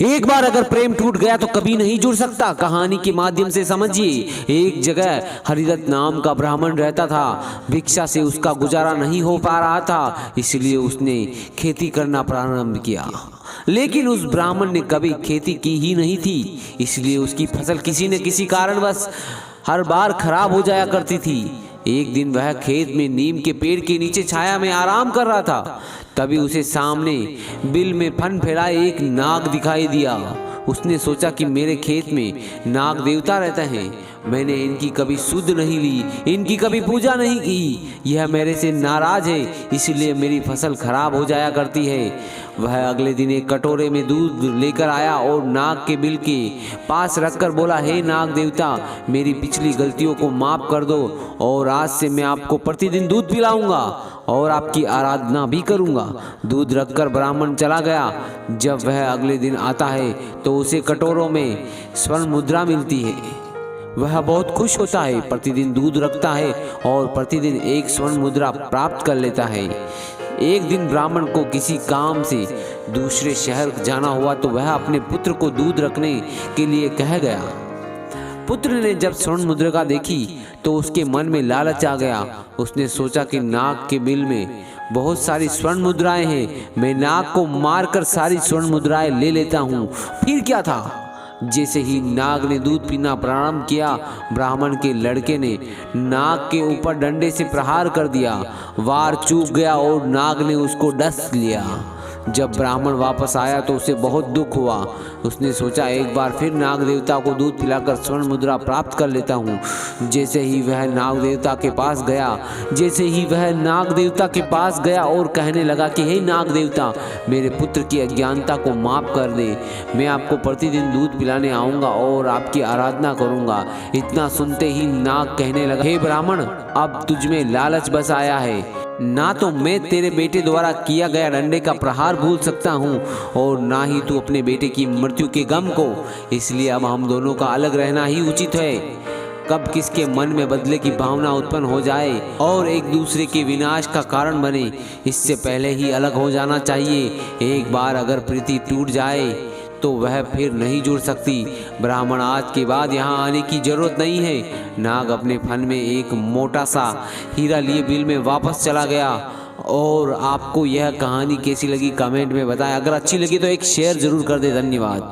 एक बार अगर प्रेम टूट गया तो कभी नहीं जुड़ सकता। कहानी के माध्यम से समझिए। एक जगह हरिदत्त नाम का ब्राह्मण रहता था। भिक्षा से उसका गुजारा नहीं हो पा रहा था, इसलिए उसने खेती करना प्रारंभ किया। लेकिन उस ब्राह्मण ने कभी खेती की ही नहीं थी, इसलिए उसकी फसल किसी न किसी कारणवश हर बार खराब हो जाया करती थी। एक दिन वह खेत में नीम के पेड़ के नीचे छाया में आराम कर रहा था। तभी उसे सामने बिल में फन फैलाए एक नाग दिखाई दिया। उसने सोचा कि मेरे खेत में नाग देवता रहते हैं, मैंने इनकी कभी सुध नहीं ली, इनकी कभी पूजा नहीं की। यह मेरे से नाराज है, इसलिए मेरी फसल खराब हो जाया करती है। वह अगले दिन एक कटोरे में दूध लेकर आया और नाग के बिल के पास रखकर बोला, हे नाग देवता, मेरी पिछली गलतियों को माफ कर दो और आज से मैं आपको प्रतिदिन दूध पिलाऊंगा और आपकी आराधना भी करूंगा। दूध रखकर ब्राह्मण चला गया। जब वह अगले दिन आता है तो उसे कटोरों में स्वर्ण मुद्रा मिलती है। वह बहुत खुश होता है, प्रतिदिन दूध रखता है और प्रतिदिन एक स्वर्ण मुद्रा प्राप्त कर लेता है। एक दिन ब्राह्मण को किसी काम से दूसरे शहर जाना हुआ तो वह अपने पुत्र को दूध रखने के लिए कह गया। पुत्र ने जब स्वर्ण मुद्रिका देखी तो उसके मन में लालच आ गया। उसने सोचा कि नाग के बिल में बहुत सारी स्वर्ण मुद्राएं हैं, मैं नाग को मारकर सारी स्वर्ण मुद्राएं ले लेता हूँ। फिर क्या था, जैसे ही नाग ने दूध पीना प्रारंभ किया, ब्राह्मण के लड़के ने नाग के ऊपर डंडे से प्रहार कर दिया। वार चूक गया और नाग ने उसको डस लिया। जब ब्राह्मण वापस आया तो उसे बहुत दुख हुआ। उसने सोचा एक बार फिर नाग देवता को दूध पिलाकर स्वर्ण मुद्रा प्राप्त कर लेता हूँ। जैसे ही वह नाग देवता के पास गया और कहने लगा कि हे नाग देवता, मेरे पुत्र की अज्ञानता को माफ कर दे, मैं आपको प्रतिदिन दूध पिलाने आऊँगा और आपकी आराधना करूँगा। इतना सुनते ही नाग कहने लगा, हे ब्राह्मण, अब तुझ में लालच बस आया है। ना तो मैं तेरे बेटे द्वारा किया गया डंडे का प्रहार भूल सकता हूँ और ना ही तू अपने बेटे की मृत्यु के गम को, इसलिए अब हम दोनों का अलग रहना ही उचित है। कब किसके मन में बदले की भावना उत्पन्न हो जाए और एक दूसरे के विनाश का कारण बने, इससे पहले ही अलग हो जाना चाहिए। एक बार अगर प्रीति टूट जाए तो वह फिर नहीं जुड़ सकती। ब्राह्मण, आज के बाद यहाँ आने की जरूरत नहीं है। नाग अपने फन में एक मोटा सा हीरा लिए बिल में वापस चला गया। और आपको यह कहानी कैसी लगी कमेंट में बताएं। अगर अच्छी लगी तो एक शेयर जरूर कर दे। धन्यवाद।